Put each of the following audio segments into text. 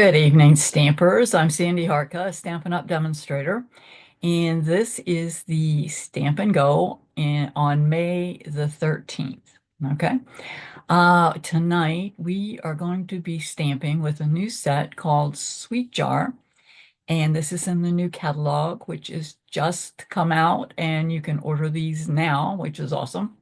Good evening, Stampers. I'm Sandy Harka, Stampin' Up! Demonstrator, and this is the Stamp and Go on May the 13th. Okay. Tonight we are going to be stamping with a new set called Sweet Jar, and this is in the new catalog, which is just come out, and you can order these now, which is awesome.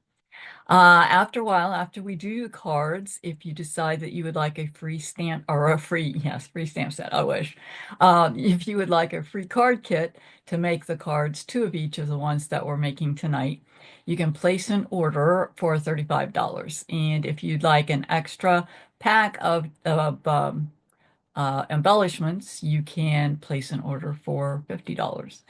After a while, after we do the cards, if you decide that you would like a free stamp or a free, yes, free stamp set, I wish. If you would like a free card kit to make the cards, two of each of the ones that we're making tonight, you can place an order for $35. And if you'd like an extra pack of embellishments, you can place an order for $50.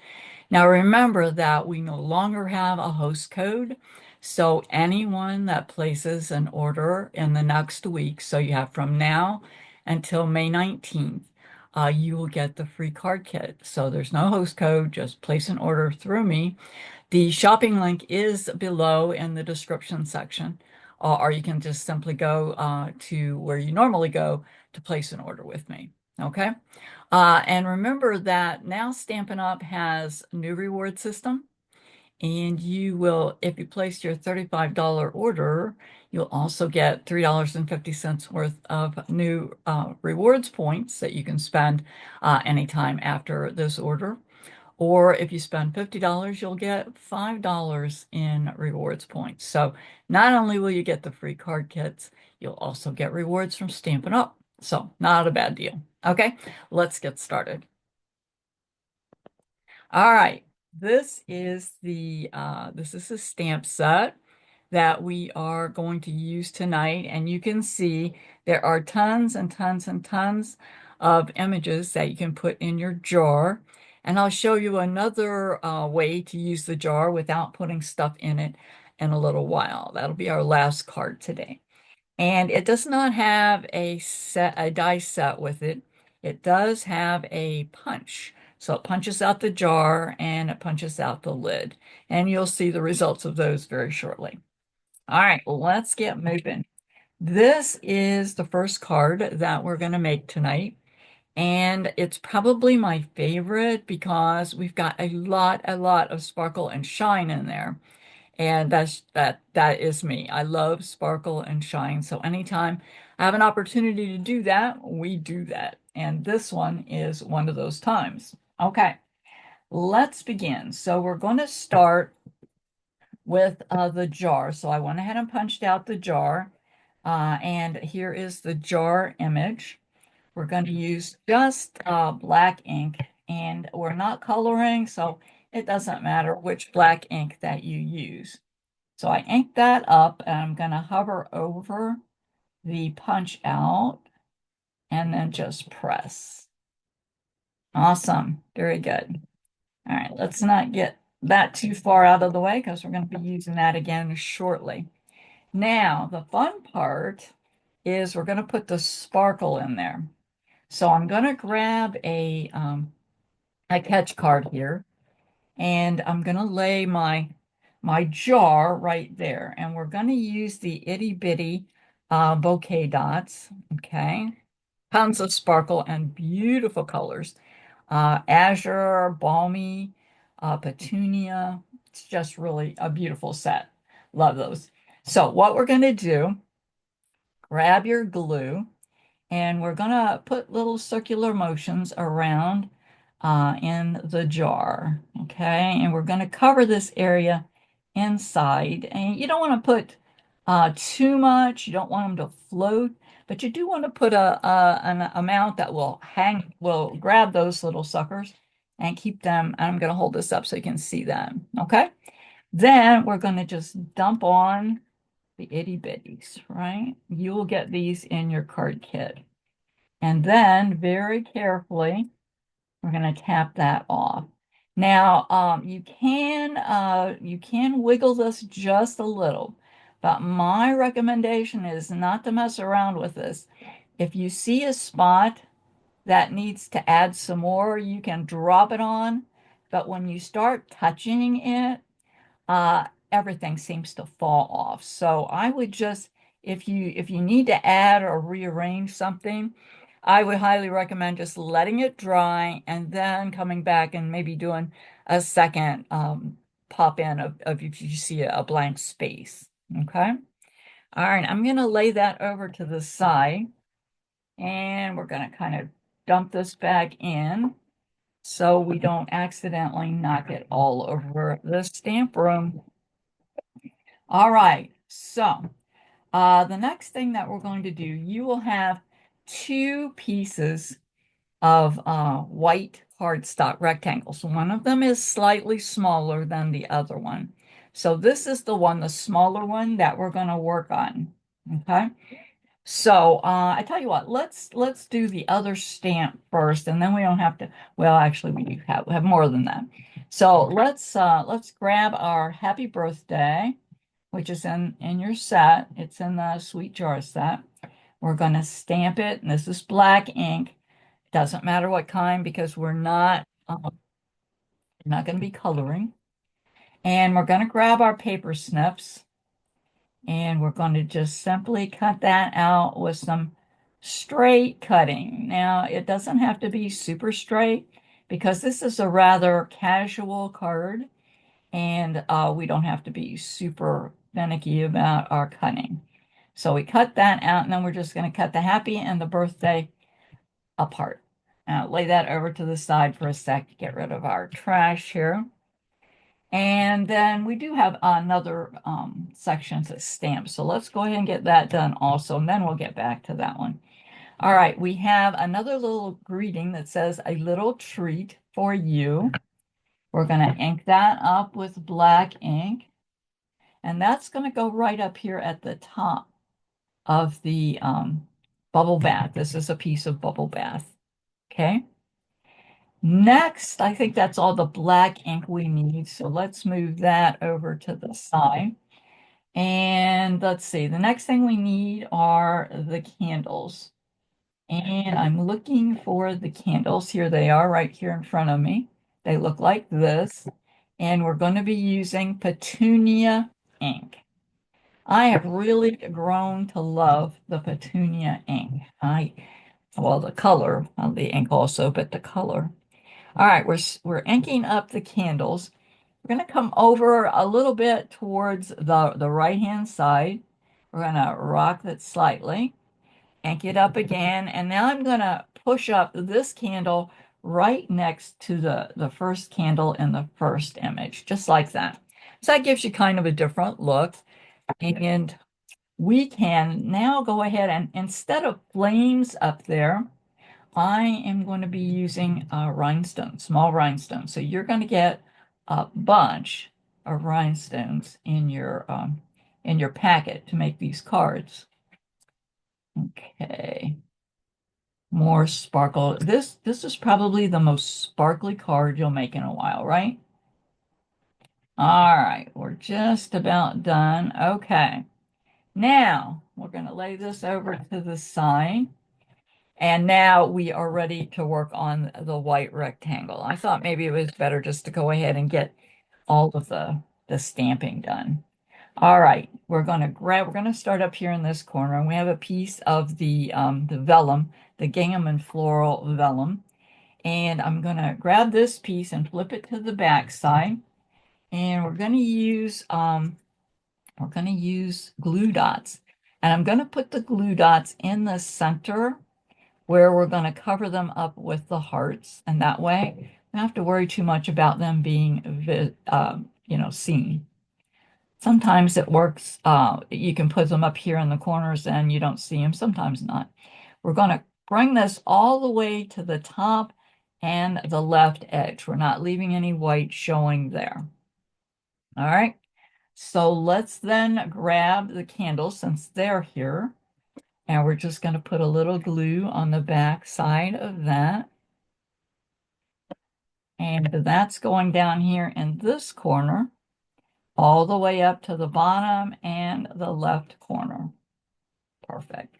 Now remember that we no longer have a host code, so anyone that places an order in the next week, so you have from now until May 19th, you will get the free card kit. So there's no host code, just place an order through me. The shopping link is below in the description section, or you can just simply go to where you normally go to place an order with me. Okay. And remember that now Stampin' Up! Has a new reward system, and you will, if you place your $35 order, you'll also get $3.50 worth of new rewards points that you can spend anytime after this order. Or if you spend $50, you'll get $5 in rewards points. So not only will you get the free card kits, you'll also get rewards from Stampin' Up! So not a bad deal. Okay, let's get started. All right, this is a stamp set that we are going to use tonight, and you can see there are tons and tons and tons of images that you can put in your jar. And I'll show you another way to use the jar without putting stuff in it in a little while. That'll be our last card today. And it does not have a die set with it. It does have a punch. So it punches out the jar and it punches out the lid. And you'll see the results of those very shortly. All right, let's get moving. This is the first card that we're going to make tonight. And it's probably my favorite because we've got a lot of sparkle and shine in there. And that is me. I love sparkle and shine. So anytime I have an opportunity to do that, we do that. And this one is one of those times. Okay, let's begin. So we're going to start with the jar. So I went ahead and punched out the jar. And here is the jar image. We're going to use just black ink, and we're not coloring, so it doesn't matter which black ink that you use. So I inked that up, and I'm going to hover over the punch out and then just press. Awesome. Very good. All right, let's not get that too far out of the way because we're going to be using that again shortly. Now, the fun part is we're going to put the sparkle in there. So I'm going to grab a catch card here, and I'm going to lay my jar right there, and we're going to use the itty bitty bouquet dots. Okay, tons of sparkle and beautiful colors. Azure, balmy, petunia. It's just really a beautiful set. Love those. So what we're going to do, grab your glue, and we're going to put little circular motions around in the jar, okay? And we're going to cover this area inside. And you don't want to put too much. You don't want them to float, but you do want to put an amount that will grab those little suckers and keep them. And I'm going to hold this up so you can see them, okay? Then we're going to just dump on the itty bitties, right? You will get these in your card kit. And then very carefully, we're going to tap that off. Now, you can wiggle this just a little, but my recommendation is not to mess around with this. If you see a spot that needs to add some more, you can drop it on, but when you start touching it, everything seems to fall off. So I would just, if you need to add or rearrange something, I would highly recommend just letting it dry and then coming back and maybe doing a second pop in of if you see a blank space. Okay. All right, I'm going to lay that over to the side and we're going to kind of dump this back in so we don't accidentally knock it all over the stamp room. All right, so the next thing that we're going to do, you will have two pieces of white cardstock rectangles. One of them is slightly smaller than the other one. So this is the one, the smaller one that we're going to work on. Okay. So I tell you what, let's do the other stamp first, and then we don't have to. Well, actually, we do have more than that. So let's grab our Happy Birthday, which is in your set. It's in the Sweet Jar set. We're going to stamp it, and this is black ink. Doesn't matter what kind because we're not going to be coloring. And we're going to grab our paper snips and we're going to just simply cut that out with some straight cutting. Now, it doesn't have to be super straight because this is a rather casual card and we don't have to be super finicky about our cutting. So we cut that out and then we're just going to cut the happy and the birthday apart. Now, lay that over to the side for a sec to get rid of our trash here. And then we do have another section to stamp. So let's go ahead and get that done also, and then we'll get back to that one. All right, we have another little greeting that says a little treat for you. We're going to ink that up with black ink. And that's going to go right up here at the top of the bubble bath. This is a piece of bubble bath. Okay. Next, I think that's all the black ink we need. So let's move that over to the side. And let's see, the next thing we need are the candles. And I'm looking for the candles. Here they are right here in front of me. They look like this. And we're going to be using Petunia ink. I have really grown to love the Petunia ink. Well, the color of the ink also, but the color. All right, we're inking up the candles. We're going to come over a little bit towards the right-hand side. We're going to rock it slightly, ink it up again, and now I'm going to push up this candle right next to the first candle in the first image, just like that. So that gives you kind of a different look. And we can now go ahead and instead of flames up there, I am going to be using rhinestones, small rhinestones. So you're going to get a bunch of rhinestones in your packet to make these cards. Okay. More sparkle. This is probably the most sparkly card you'll make in a while, right? All right, we're just about done. Okay. Now we're going to lay this over to the side. And now we are ready to work on the white rectangle. I thought maybe it was better just to go ahead and get all of the stamping done. All right, we're going to start up here in this corner. We have a piece of the vellum, the gingham and floral vellum. And I'm going to grab this piece and flip it to the back side. And we're going to use glue dots. And I'm going to put the glue dots in the center where we're going to cover them up with the hearts. And that way, we don't have to worry too much about them being, seen. Sometimes it works. You can put them up here in the corners and you don't see them. Sometimes not. We're going to bring this all the way to the top and the left edge. We're not leaving any white showing there. All right. So let's then grab the candles since they're here. And we're just going to put a little glue on the back side of that. And that's going down here in this corner, all the way up to the bottom and the left corner. Perfect.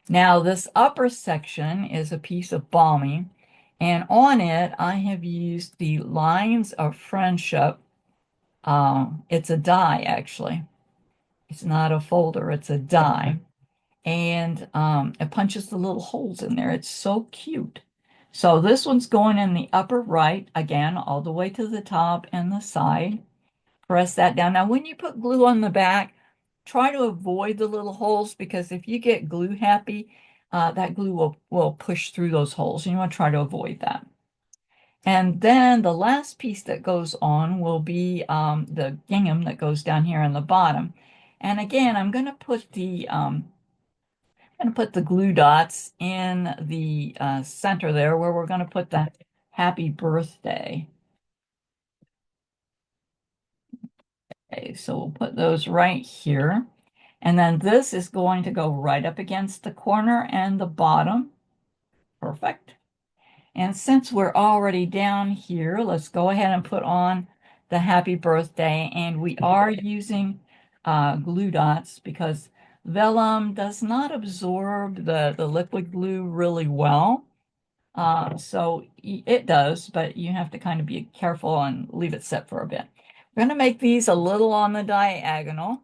Now this upper section is a piece of balming, and on it I have used the Lines of Friendship. It's a die, actually. It's not a folder, it's a die. and it punches the little holes in there. It's so cute. So this one's going in the upper right, again, all the way to the top and the side. Press that down. Now, when you put glue on the back, try to avoid the little holes because if you get glue happy, that glue will push through those holes. And you want to try to avoid that. And then the last piece that goes on will be the gingham that goes down here on the bottom. And again, I'm going to put the glue dots in the center there where we're going to put the happy birthday. Okay, so we'll put those right here. And then this is going to go right up against the corner and the bottom. Perfect. And since we're already down here, let's go ahead and put on the happy birthday. And we are using glue dots because vellum does not absorb the liquid glue really well. So it does, but you have to kind of be careful and leave it set for a bit. We're going to make these a little on the diagonal.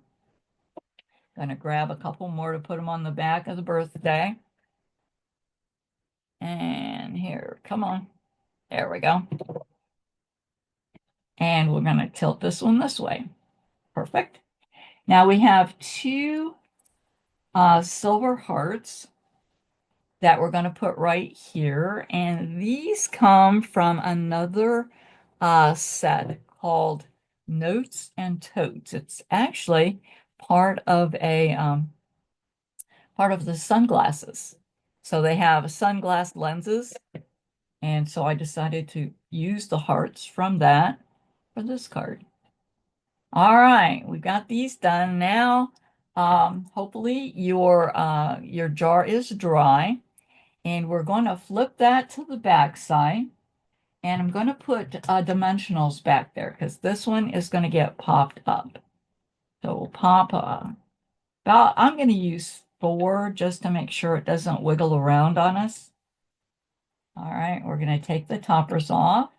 Going to grab a couple more to put them on the back of the birthday. And here, come on. There we go. And we're going to tilt this one this way. Perfect. Now we have two silver hearts that we're going to put right here. And these come from another set called Notes and Totes. It's actually part of a part of the sunglasses. So they have sunglass lenses. And so I decided to use the hearts from that for this card. All right, we got these done. Now, hopefully your jar is dry, and we're going to flip that to the back side, and I'm going to put dimensionals back there because this one is going to get popped up. So we'll pop about, I'm going to use 4 just to make sure it doesn't wiggle around on us. All right, we're going to take the toppers off.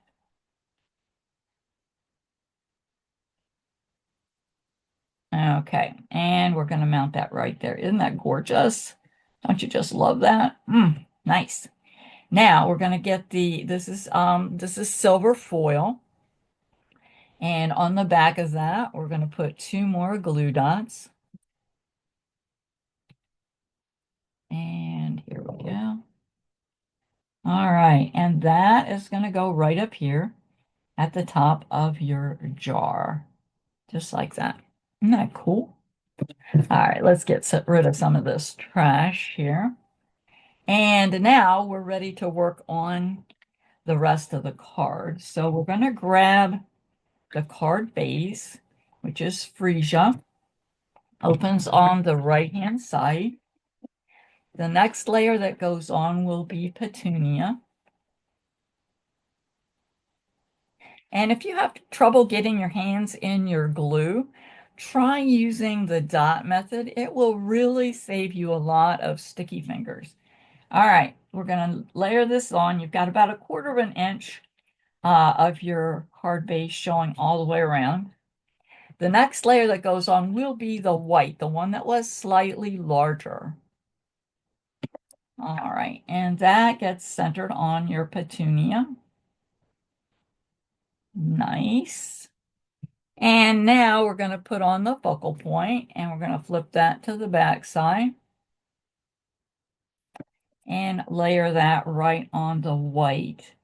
Okay, and we're going to mount that right there. Isn't that gorgeous? Don't you just love that? Nice. Now we're going to get this is silver foil. And on the back of that, we're going to put 2 more glue dots. And here we go. All right, and that is going to go right up here at the top of your jar, just like that. Isn't that cool? All right, let's get rid of some of this trash here. And now we're ready to work on the rest of the card. So we're going to grab the card base, which is freesia, opens on the right-hand side. The next layer that goes on will be petunia. And if you have trouble getting your hands in your glue, try using the dot method. It will really save you a lot of sticky fingers. All right, we're going to layer this on. You've got about 1/4 of an inch of your card base showing all the way around. The next layer that goes on will be the white, the one that was slightly larger. All right, and that gets centered on your petunia. Nice. And now we're going to put on the focal point, and we're going to flip that to the back side and layer that right on the white.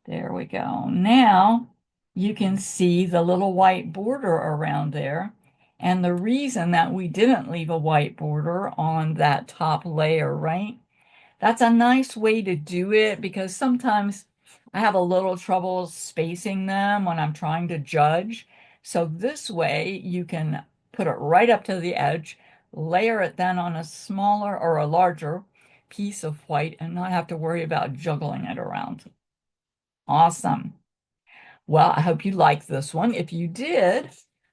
There we go. Now you can see the little white border around there. And the reason that we didn't leave a white border on that top layer, right? That's a nice way to do it because sometimes I have a little trouble spacing them when I'm trying to judge. So this way you can put it right up to the edge, layer it then on a smaller or a larger piece of white and not have to worry about juggling it around. Awesome. Well, I hope you liked this one. If you did,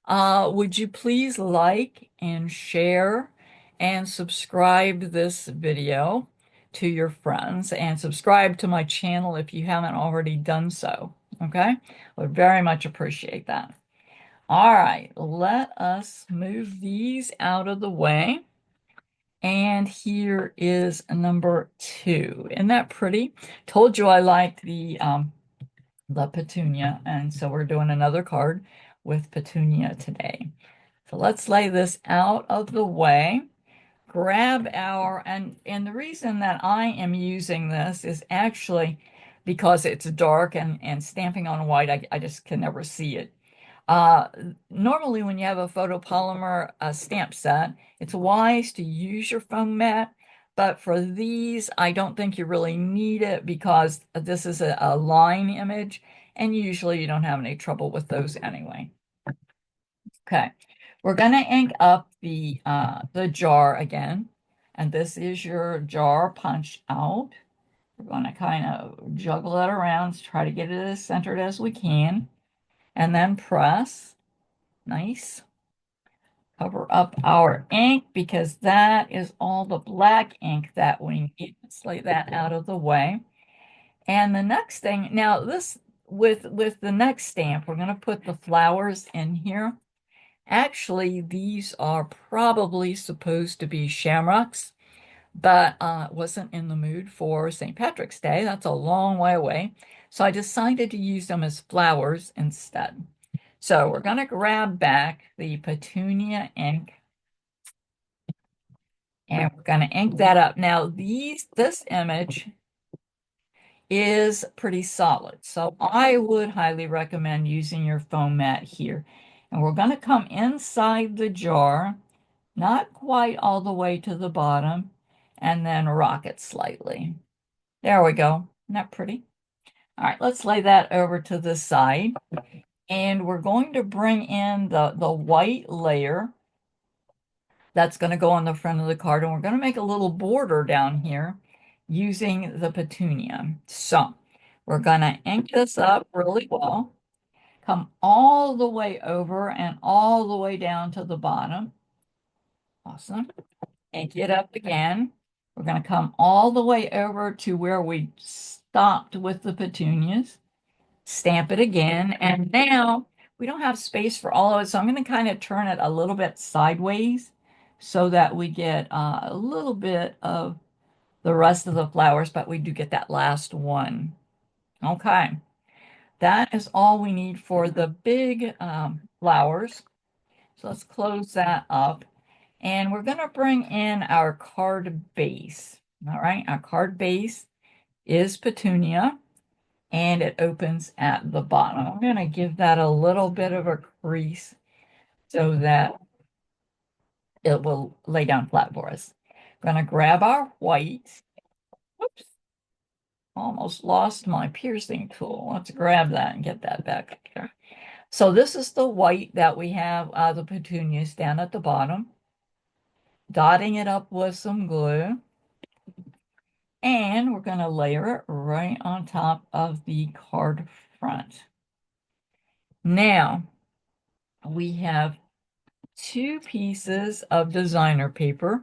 would you please like and share and subscribe this video to your friends and subscribe to my channel if you haven't already done so. Okay? Would very much appreciate that. All right, let us move these out of the way. And here is number two. Isn't that pretty? Told you I liked the Petunia, and so we're doing another card with Petunia today. So let's lay this out of the way. Grab our, and the reason that I am using this is actually because it's dark and stamping on white, I just can never see it. Uh, Normally when you have a photopolymer stamp set, it's wise to use your foam mat, but for these, I don't think you really need it because this is a line image, and usually you don't have any trouble with those anyway. Okay, we're gonna ink up the jar again, and this is your jar punch out. We're gonna kind of juggle it around to try to get it as centered as we can, and then press. Nice. Cover up our ink because that is all the black ink that we need. Let's lay that out of the way. And the next thing, now this with the next stamp, we're going to put the flowers in here. Actually, these are probably supposed to be shamrocks, but wasn't in the mood for St. Patrick's Day. That's a long way away. So I decided to use them as flowers instead. So we're going to grab back the Petunia ink and we're going to ink that up. Now this image is pretty solid, so I would highly recommend using your foam mat here. And we're going to come inside the jar, not quite all the way to the bottom, and then rock it slightly. There we go. Isn't that pretty? All right, let's lay that over to the side. And we're going to bring in the white layer that's going to go on the front of the card. And we're going to make a little border down here using the petunia. So we're going to ink this up really well, come all the way over and all the way down to the bottom. Awesome. Ink it up again. We're going to come all the way over to where we stopped with the petunias. Stamp it again. And now we don't have space for all of it, so I'm going to kind of turn it a little bit sideways so that we get a little bit of the rest of the flowers, but we do get that last one. Okay, that is all we need for the big flowers. So let's close that up. And we're going to bring in our card base. All right, our card base is Petunia, and it opens at the bottom. I'm going to give that a little bit of a crease so that it will lay down flat for us. I'm going to grab our white. Whoops, almost lost my piercing tool. Let's grab that and get that back there. So this is the white that we have, the petunias down at the bottom. Dotting it up with some glue. And we're going to layer it right on top of the card front. Now, we have two pieces of designer paper,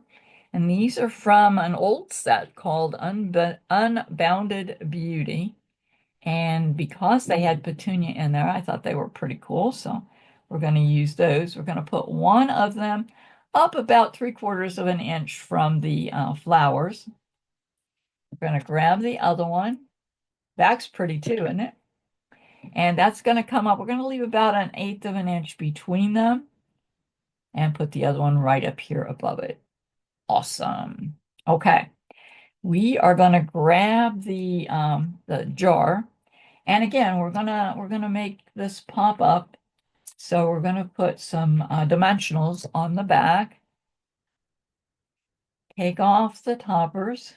and these are from an old set called Unbounded Beauty. And because they had petunia in there, I thought they were pretty cool, so we're going to use those. We're going to put one of them up about 3/4 of an inch from the flowers. We're going to grab the other one. That's pretty too, isn't it? And that's going to come up. We're going to leave about 1/8 of an inch between them and put the other one right up here above it. Awesome. Okay. We are going to grab the jar. And again, we're gonna make this pop up. So we're going to put some dimensionals on the back. Take off the toppers.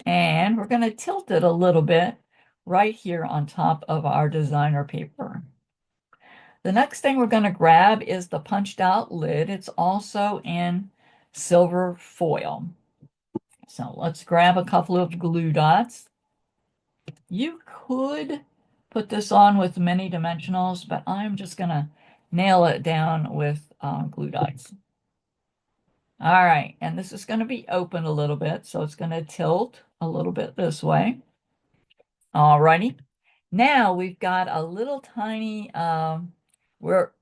And we're going to tilt it a little bit right here on top of our designer paper. The next thing we're going to grab is the punched out lid. It's also in silver foil. So let's grab a couple of glue dots. You could put this on with many dimensionals, but I'm just going to nail it down with glue dots. All right, and this is going to be open a little bit, so it's going to tilt a little bit this way. All righty. Now we've got a little tiny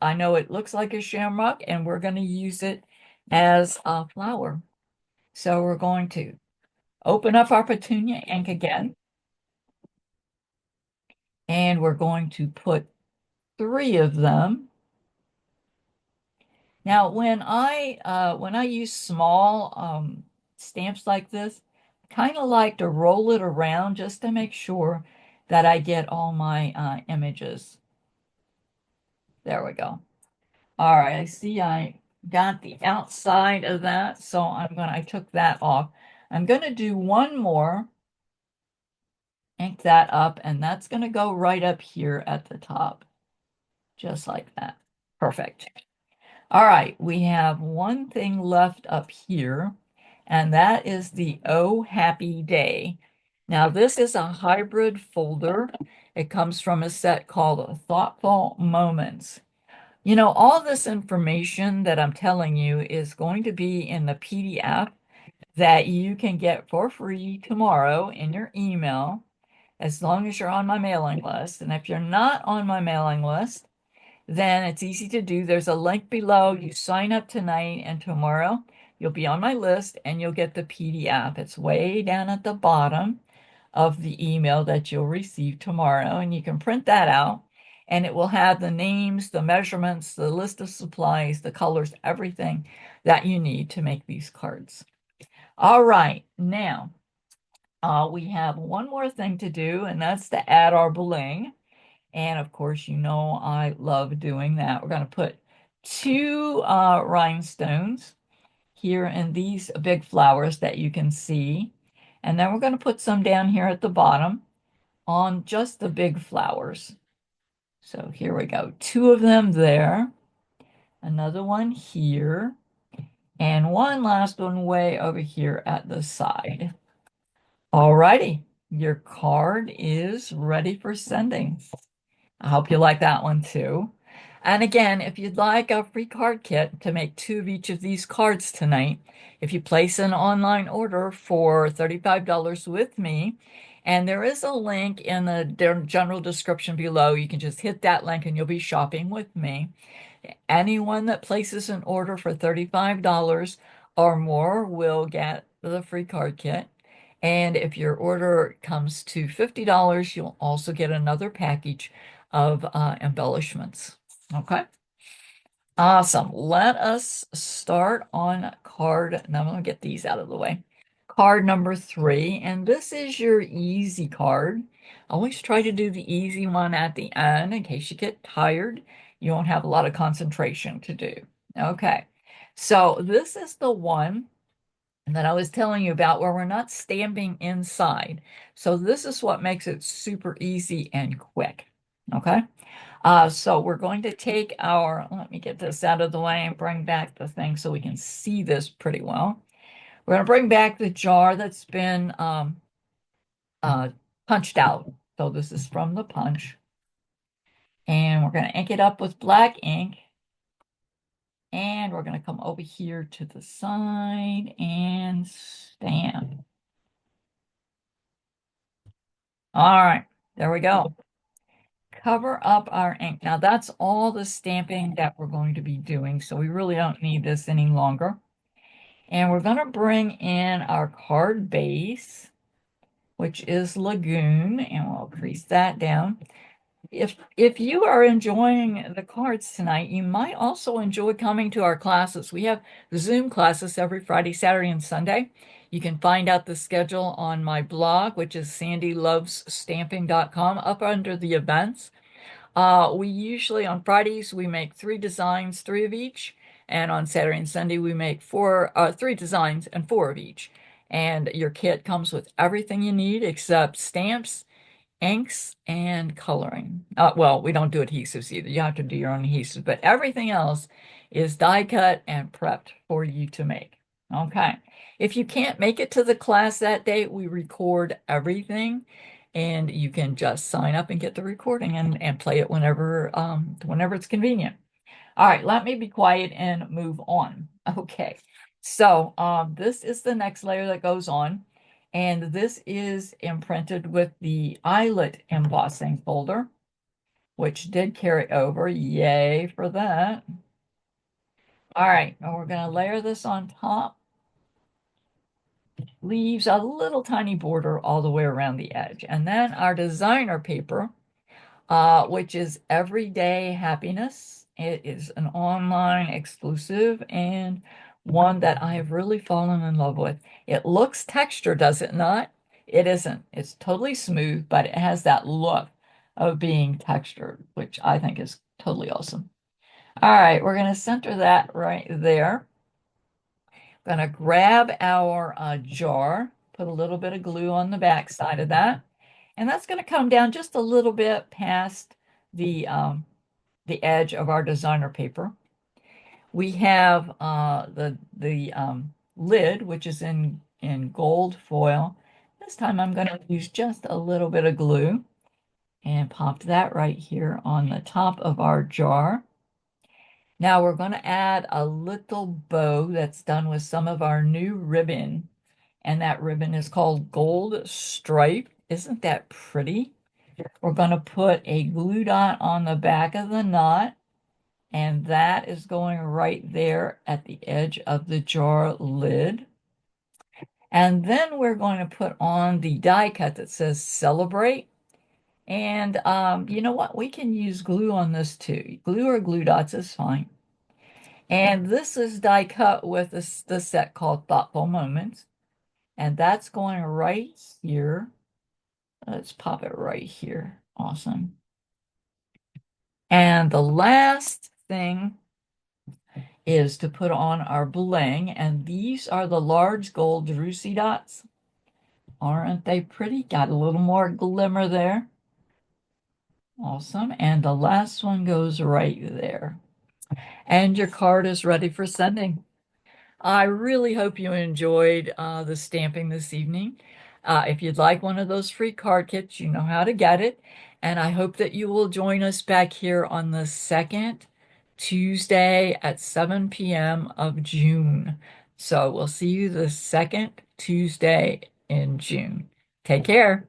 I know it looks like a shamrock, and we're going to use it as a flower. So we're going to open up our petunia ink again, and we're going to put three of them. Now, when I use small stamps like this, I kind of like to roll it around just to make sure that I get all my images. There we go. All right, I see I got the outside of that, so I took that off. I'm gonna do one more, ink that up, and that's gonna go right up here at the top, just like that. Perfect. All right, we have one thing left up here, and that is the Oh Happy Day. Now, this is a hybrid folder. It comes from a set called Thoughtful Moments. You know, all this information that I'm telling you is going to be in the PDF that you can get for free tomorrow in your email, as long as you're on my mailing list. And if you're not on my mailing list, then it's easy to do. There's a link below. You sign up tonight, and tomorrow you'll be on my list and you'll get the PDF. It's way down at the bottom of the email that you'll receive tomorrow, and you can print that out. And it will have the names, the measurements, the list of supplies, the colors, everything that you need to make these cards. All right, now we have one more thing to do, and that's to add our bling. And of course, you know I love doing that. We're going to put two rhinestones here in these big flowers that you can see. And then we're going to put some down here at the bottom on just the big flowers. So here we go. Two of them there, another one here, and one last one way over here at the side. All righty, your card is ready for sending. I hope you like that one too. And again, if you'd like a free card kit to make two of each of these cards tonight, if you place an online order for $35 with me, and there is a link in the general description below, you can just hit that link and you'll be shopping with me. Anyone that places an order for $35 or more will get the free card kit. And if your order comes to $50, you'll also get another package of embellishments. Okay. Awesome. Let us start on card. Now I'm going to get these out of the way. Card number 3, and this is your easy card. Always try to do the easy one at the end in case you get tired. You won't have a lot of concentration to do. Okay. So this is the one that I was telling you about where we're not stamping inside. So this is what makes it super easy and quick. Okay. So we're going to take let me get this out of the way and bring back the thing so we can see this pretty well. We're going to bring back the jar that's been uh, punched out. So this is from the punch. And we're going to ink it up with black ink. And we're going to come over here to the side and stamp. All right, there we go. Cover up our ink. Now that's all the stamping that we're going to be doing, so we really don't need this any longer. And we're going to bring in our card base, which is Lagoon, and we'll crease that down. If you are enjoying the cards tonight, you might also enjoy coming to our classes. We have Zoom classes every Friday, Saturday, and Sunday. You can find out the schedule on my blog, which is sandylovesstamping.com, up under the events. We usually on Fridays we make 3 designs, 3 of each, and on Saturday and Sunday we make 3 designs and 4 of each. And your kit comes with everything you need except stamps, inks, and coloring. Well, we don't do adhesives either. You have to do your own adhesives, but everything else is die cut and prepped for you to make. Okay. If you can't make it to the class that day, we record everything, and you can just sign up and get the recording and play it whenever it's convenient. All right, let me be quiet and move on. Okay. So this is the next layer that goes on. And this is imprinted with the eyelet embossing folder, which did carry over. Yay for that. All right, and we're going to layer this on top. Leaves a little tiny border all the way around the edge. And then our designer paper, which is Everyday Happiness. It is an online exclusive and one that I have really fallen in love with. It looks textured, does it not? It isn't. It's totally smooth, but it has that look of being textured, which I think is totally awesome. All right, we're going to center that right there. Going to grab our jar, put a little bit of glue on the back side of that, and that's going to come down just a little bit past the edge of our designer paper. We have the lid, which is in gold foil. This time I'm going to use just a little bit of glue and pop that right here on the top of our jar. Now we're going to add a little bow that's done with some of our new ribbon, and that ribbon is called Gold Stripe. Isn't that pretty? We're going to put a glue dot on the back of the knot, and that is going right there at the edge of the jar lid. And then we're going to put on the die cut that says Celebrate. And you know what? We can use glue on this too. Glue or glue dots is fine. And this is die cut with the set called Thoughtful Moments. And that's going right here. Let's pop it right here. Awesome. And the last thing is to put on our bling. And these are the large gold Drusi dots. Aren't they pretty? Got a little more glimmer there. Awesome. And the last one goes right there. And your card is ready for sending. I really hope you enjoyed the stamping this evening. If you'd like one of those free card kits, you know how to get it. And I hope that you will join us back here on the second Tuesday at 7 p.m. of June. So we'll see you the second Tuesday in June. Take care.